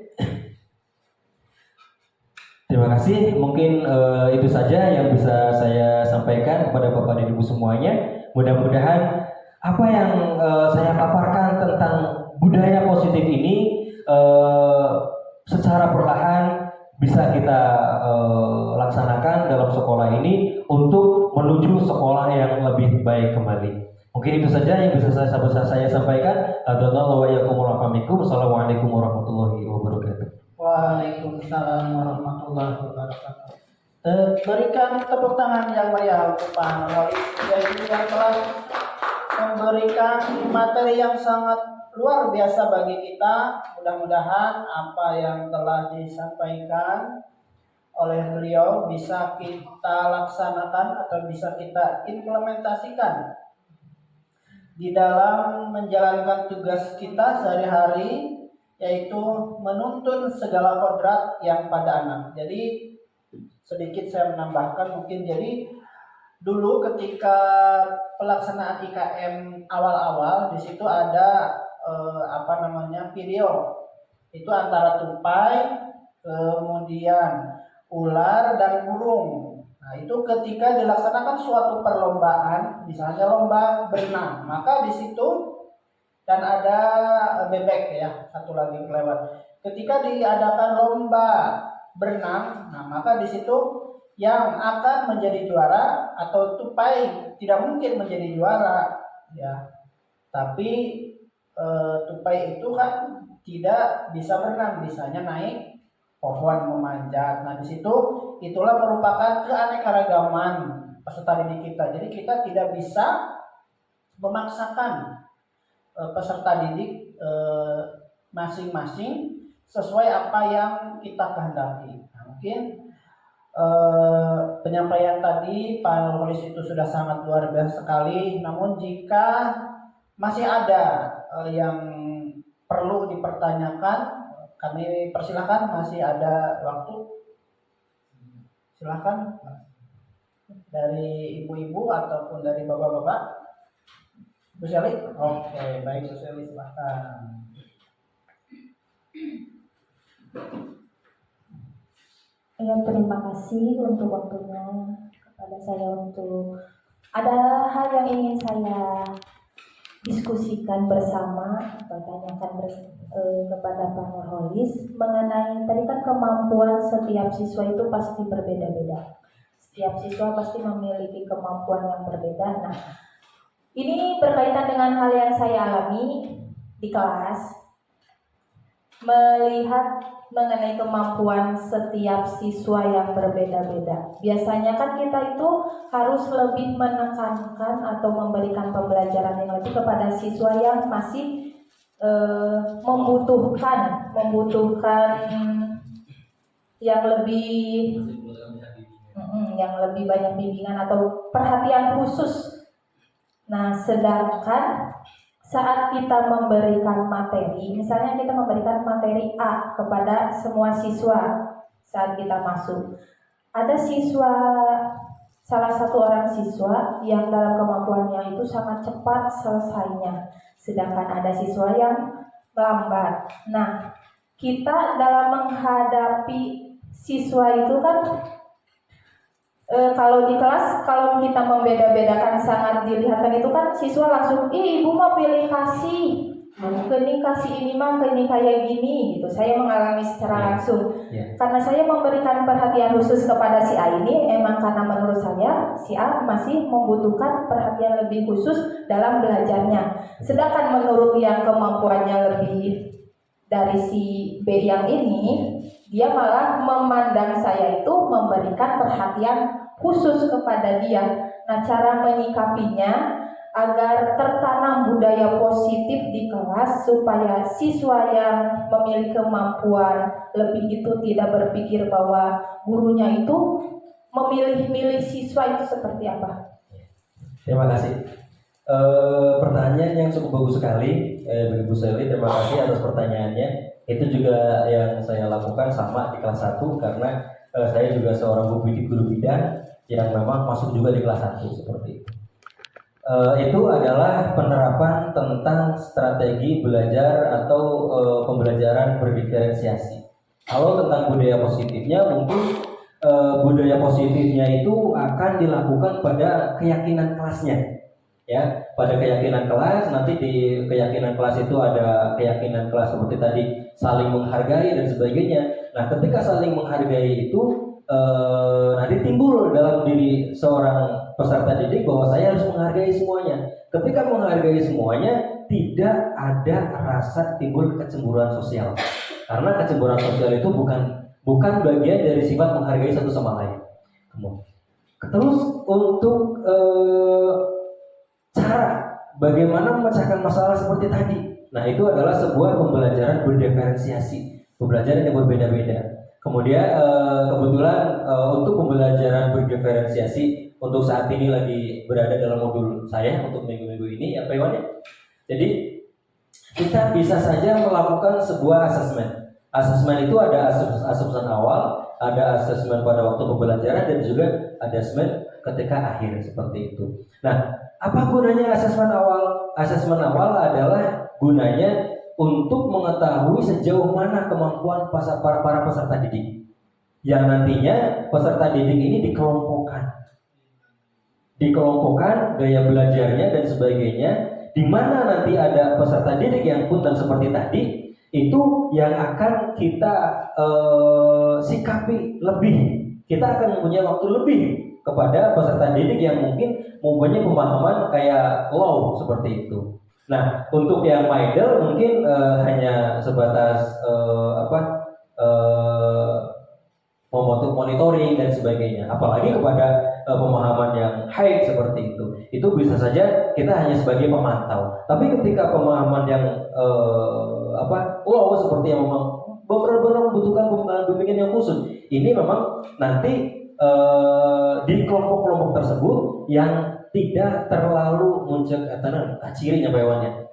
Terima kasih. Mungkin itu saja yang bisa saya sampaikan kepada Bapak dan Ibu semuanya. Mudah-mudahan apa yang saya paparkan tentang budaya positif ini secara perlahan bisa kita laksanakan dalam sekolah ini untuk menuju sekolah yang lebih baik kembali. Mungkin itu saja yang bisa saya sampaikan. Assalamualaikum warahmatullahi wabarakatuh. Waalaikumsalam warahmatullahi wabarakatuh. Berikan tepuk tangan yang meriah untuk Pak Wali yang telah memberikan materi yang sangat luar biasa bagi kita. Mudah-mudahan apa yang telah disampaikan oleh beliau bisa kita laksanakan atau bisa kita implementasikan di dalam menjalankan tugas kita sehari-hari, yaitu menuntun segala kodrat yang pada anak. Jadi sedikit saya menambahkan mungkin, jadi dulu ketika pelaksanaan IKM awal-awal di situ ada video itu antara tupai, kemudian ular dan burung. Nah, itu ketika dilaksanakan suatu perlombaan, misalnya lomba berenang, maka di situ dan ada bebek ya, satu lagi kelewat. Ketika diadakan lomba berenang, nah maka di situ yang akan menjadi juara atau tupai tidak mungkin menjadi juara ya. Tapi tupai itu kan tidak bisa berenang, bisanya naik pohon memanjat. Nah, di situ itulah merupakan keanekaragaman peserta didik kita. Jadi kita tidak bisa memaksakan peserta didik masing-masing sesuai apa yang kita kehendaki. Nah, mungkin penyampaian tadi Pak Nurholis itu sudah sangat luar biasa sekali. Namun jika masih ada yang perlu dipertanyakan, kami persilahkan, masih ada waktu. Silahkan dari ibu-ibu ataupun dari bapak-bapak. Bu Seli? Oke, baik Bu Seli, silahkan. Ya, terima kasih untuk waktunya kepada saya untuk ada hal yang ingin saya diskusikan bersama atau tanyakan kepada Pak Nurholis mengenai tadi kan kemampuan setiap siswa itu pasti berbeda-beda. Setiap siswa pasti memiliki kemampuan yang berbeda. Nah, ini berkaitan dengan hal yang saya alami di kelas, melihat mengenai kemampuan setiap siswa yang berbeda-beda. Biasanya kan kita itu harus lebih menekankan atau memberikan pembelajaran yang lebih kepada siswa yang masih membutuhkan yang lebih banyak bimbingan atau perhatian khusus. Nah, sedangkan saat kita memberikan materi, misalnya kita memberikan materi A kepada semua siswa saat kita masuk, ada salah satu orang siswa yang dalam kemampuannya itu sangat cepat selesainya, sedangkan ada siswa yang lambat. Nah, kita dalam menghadapi siswa itu kan kalau di kelas, kalau kita membeda-bedakan sangat dilihatkan itu kan siswa langsung, ibu mau pilih kasih, ini kasih ini mah, ini kayak gini gitu. Saya mengalami secara langsung. Karena saya memberikan perhatian khusus kepada si A ini, emang karena menurut saya si A masih membutuhkan perhatian lebih khusus dalam belajarnya. Sedangkan menurut yang kemampuannya lebih dari si B yang ini, dia malah memandang saya itu memberikan perhatian khusus kepada dia. Nah, cara menyikapinya agar tertanam budaya positif di kelas supaya siswa yang memiliki kemampuan lebih itu tidak berpikir bahwa gurunya itu memilih-milih siswa itu seperti apa. Terima kasih. Pertanyaan yang cukup bagus sekali, Bu Seli. Terima kasih atas pertanyaannya. Itu juga yang saya lakukan sama di kelas 1 karena saya juga seorang guru bidan yang memang masuk juga di kelas 1 seperti itu. Itu adalah penerapan tentang strategi belajar atau pembelajaran berdiferensiasi. Kalau tentang budaya positifnya, mungkin budaya positifnya itu akan dilakukan pada keyakinan kelasnya. Ya, pada keyakinan kelas, nanti di keyakinan kelas itu ada keyakinan kelas seperti tadi saling menghargai dan sebagainya. Nah, ketika saling menghargai itu nanti timbul dalam diri seorang peserta didik bahwa saya harus menghargai semuanya. Ketika menghargai semuanya, tidak ada rasa timbul kecemburuan sosial. Karena kecemburuan sosial itu bukan bagian dari sifat menghargai satu sama lain. Terus untuk cara bagaimana memecahkan masalah seperti tadi. Nah, itu adalah sebuah pembelajaran berdiferensiasi, pembelajaran yang berbeda-beda. Kemudian kebetulan untuk pembelajaran berdiferensiasi untuk saat ini lagi berada dalam modul saya untuk minggu-minggu ini ya Pak Iwan ya. Jadi kita bisa saja melakukan sebuah asesmen. Asesmen itu ada asesmen awal, ada asesmen pada waktu pembelajaran dan juga asesmen ketika akhir seperti itu. Nah, apa gunanya asesmen awal? Asesmen awal adalah gunanya untuk mengetahui sejauh mana kemampuan para peserta didik. Yang nantinya peserta didik ini dikelompokkan gaya belajarnya dan sebagainya. Di mana nanti ada peserta didik yang punten seperti tadi, itu yang akan kita sikapi lebih. Kita akan mempunyai waktu lebih kepada peserta didik yang mungkin mempunyai pemahaman kayak low seperti itu. Nah, untuk yang middle mungkin hanya sebatas monitoring dan sebagainya. Apalagi kepada pemahaman yang high seperti itu bisa saja kita hanya sebagai pemantau. Tapi ketika pemahaman yang low seperti yang memang benar-benar membutuhkan bimbingan yang khusus, ini memang nanti di kelompok-kelompok tersebut yang tidak terlalu muncul kacirinya bayawannya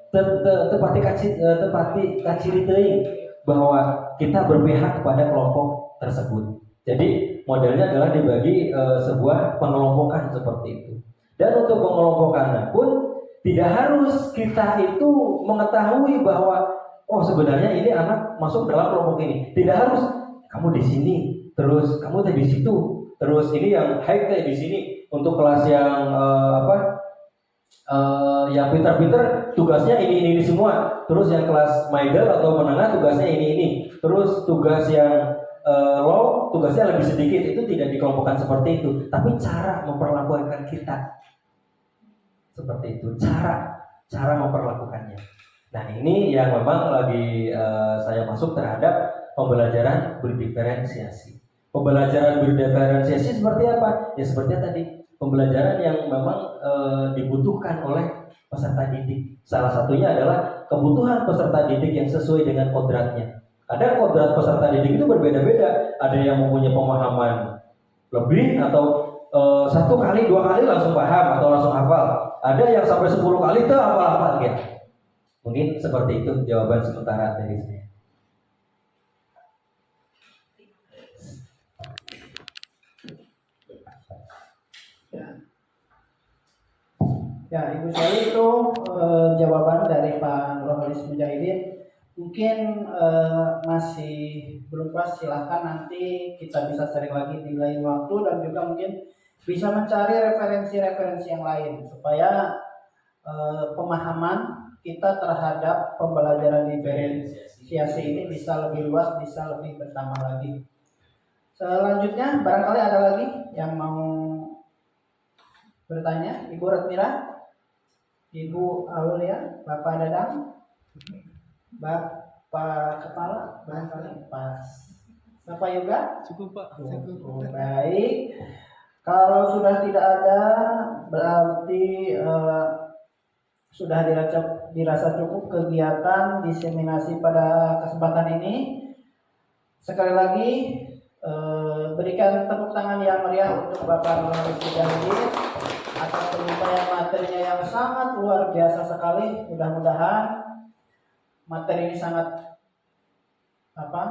tepati kaciri teuing bahwa kita berpihak kepada kelompok tersebut. Jadi modelnya adalah dibagi sebuah pengelompokan seperti itu. Dan untuk pengelompokannya pun tidak harus kita itu mengetahui bahwa sebenarnya ini anak masuk dalam kelompok ini. Tidak harus kamu di sini, terus kamu di situ, terus ini yang high di sini. Untuk kelas yang yang pintar-pintar tugasnya ini semua. Terus yang kelas middle atau menengah tugasnya ini. Terus tugas yang low tugasnya lebih sedikit. Itu tidak dikelompokkan seperti itu. Tapi cara memperlakukan kita seperti itu. Cara memperlakukannya. Nah ini yang memang lagi saya masuk terhadap pembelajaran berdiferensiasi. Pembelajaran berdiferensiasi seperti apa? Ya seperti tadi. Pembelajaran yang memang dibutuhkan oleh peserta didik. Salah satunya adalah kebutuhan peserta didik yang sesuai dengan kodratnya. Ada kodrat peserta didik itu berbeda-beda. Ada yang mempunyai pemahaman lebih atau 1 kali 2 kali langsung paham atau langsung hafal. Ada yang sampai 10 kali itu hafal gitu. Mungkin seperti itu jawaban sementara dari saya. Ya, Ibu Sally itu jawaban dari Pak Nurholis Mujahidin. Mungkin masih belum pas, silahkan nanti kita bisa sharing lagi di lain waktu dan juga mungkin bisa mencari referensi-referensi yang lain supaya pemahaman kita terhadap pembelajaran diferensiasi ini bisa lebih luas, bisa lebih bertambah lagi. Selanjutnya barangkali ada lagi yang mau bertanya, Ibu Ratmira, Ibu Aulia, Bapak Dadang, Bapak Kepala, barangkali pas. Bapak Yoga? Cukup Pak. Baik. Kalau sudah tidak ada, berarti sudah dirasa cukup kegiatan diseminasi pada kesempatan ini. Sekali lagi berikan tepuk tangan yang meriah untuk Bapak Nurholis Mujahidin atas penyampaian materinya yang sangat luar biasa sekali. Mudah-mudahan materi ini sangat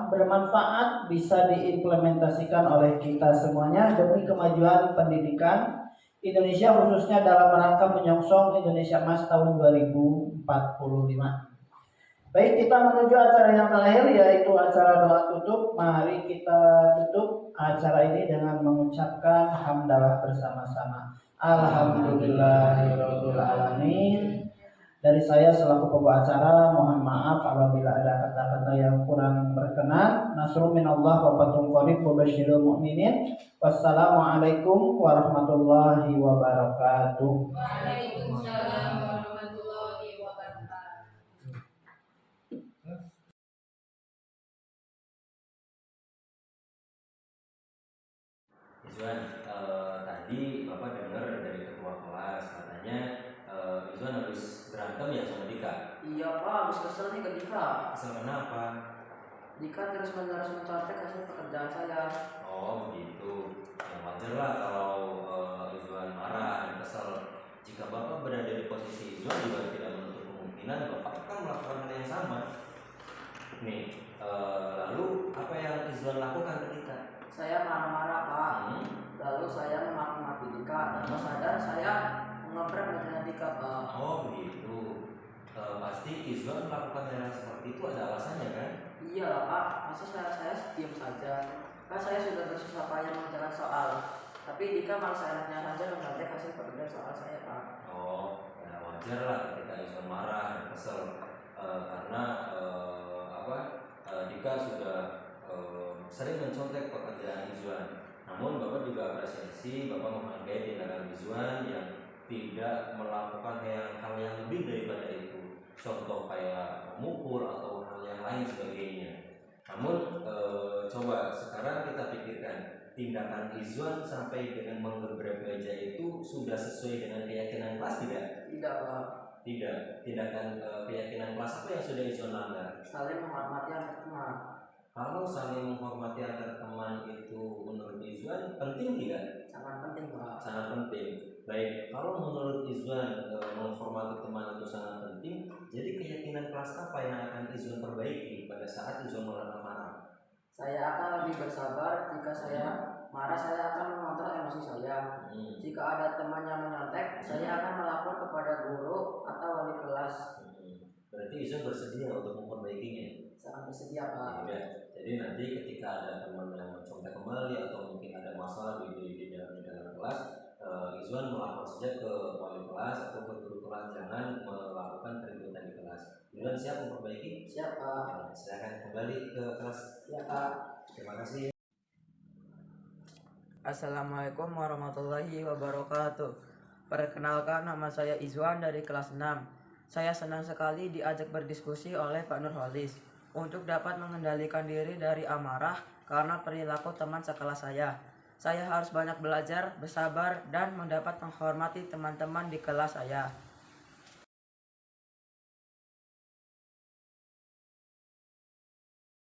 bermanfaat, bisa diimplementasikan oleh kita semuanya demi kemajuan pendidikan Indonesia, khususnya dalam rangka menyongsong Indonesia Emas tahun 2045. Baik, kita menuju acara yang terakhir, yaitu acara doa tutup. Mari kita tutup acara ini dengan mengucapkan hamdalah bersama-sama. Alhamdulillahirabbil alamin. Dari saya selaku pembawa acara, mohon maaf apabila ada kata-kata yang kurang berkenan. Nasrun minallah wa fathun qarib wa basyiril mu'minin. Wassalamualaikum warahmatullahi wabarakatuh. Waalaikumsalam warahmatullahi wabarakatuh. Izwan, tadi Bapak dengar dari ketua kelas katanya Izwan habis berantem ya sama Dika. Iya Pak, habis kesel nih ke Dika. Kesel kenapa? Dika terus-menerus mencontek hasil pekerjaan saya. Oh begitu. Ya wajar lah kalau Izwan marah dan kesel. Jika Bapak berada di posisi Izwan juga tidak menutup kemungkinan Bapak akan melakukan hal yang sama. Nih, lalu apa yang Izwan lakukan ke Dika? Saya marah-marah Pak. Lalu saya memaki-maki Dika dan pas sadar saya mengebrak badannya Dika Pak. Oh begitu. Pasti Izwan melakukan hal seperti itu ada alasannya kan? Iya lah Pak, masa saya diam saja. Kan saya sudah bersusah payah mengerjakan soal. Tapi Dika malah seenaknya saja mencontek hasil pekerjaan soal saya Pak. Oh, ya wajar lah ketika Izwan marah dan kesel karena Dika sudah sering mencontek pekerjaan Izwan. Namun Bapak juga apresiasi, Bapak menghargai tindakan Izwan yang tidak melakukan hal yang lebih daripada itu. Contoh kayak memukul atau hal yang lain sebagainya. Namun coba sekarang kita pikirkan, tindakan Izwan sampai dengan menggebrak meja itu sudah sesuai dengan keyakinan kelas tidak? Tidak, Pak. Tidak. Tindakan keyakinan kelas apa yang sudah Izwan langgar? Saling menghormati antar teman. Kalau saling menghormati antar teman itu menurut Izwan penting tidak? Sangat penting, Pak. Sangat penting. Baik, kalau menurut Izwan menghormati teman itu sangat penting, jadi keyakinan kelas apa yang akan Izwan perbaiki pada saat Izwan marah? Saya akan lebih bersabar. Jika saya marah, saya akan mengontrol emosi saya. Jika ada teman yang menyontek, saya akan melapor kepada guru atau wali kelas. Berarti Izwan bersedia untuk memperbaikinya. Sangat bersedia, Pak. Ya, jadi nanti ketika ada teman yang mencontek kembali atau mungkin ada masalah di dalam kelas, Izwan melapor saja ke wali kelas atau ke guru kelas, jangan melakukan keributan di kelas. Izwan siap memperbaiki? Siap, Pak. Ya, silakan kembali ke kelas. Ya, Pak. Terima kasih. Assalamualaikum warahmatullahi wabarakatuh. Perkenalkan, nama saya Izwan dari kelas 6. Saya senang sekali diajak berdiskusi oleh Pak Nurholis untuk dapat mengendalikan diri dari amarah karena perilaku teman sekelas saya. Saya harus banyak belajar, bersabar, dan mendapat menghormati teman-teman di kelas saya.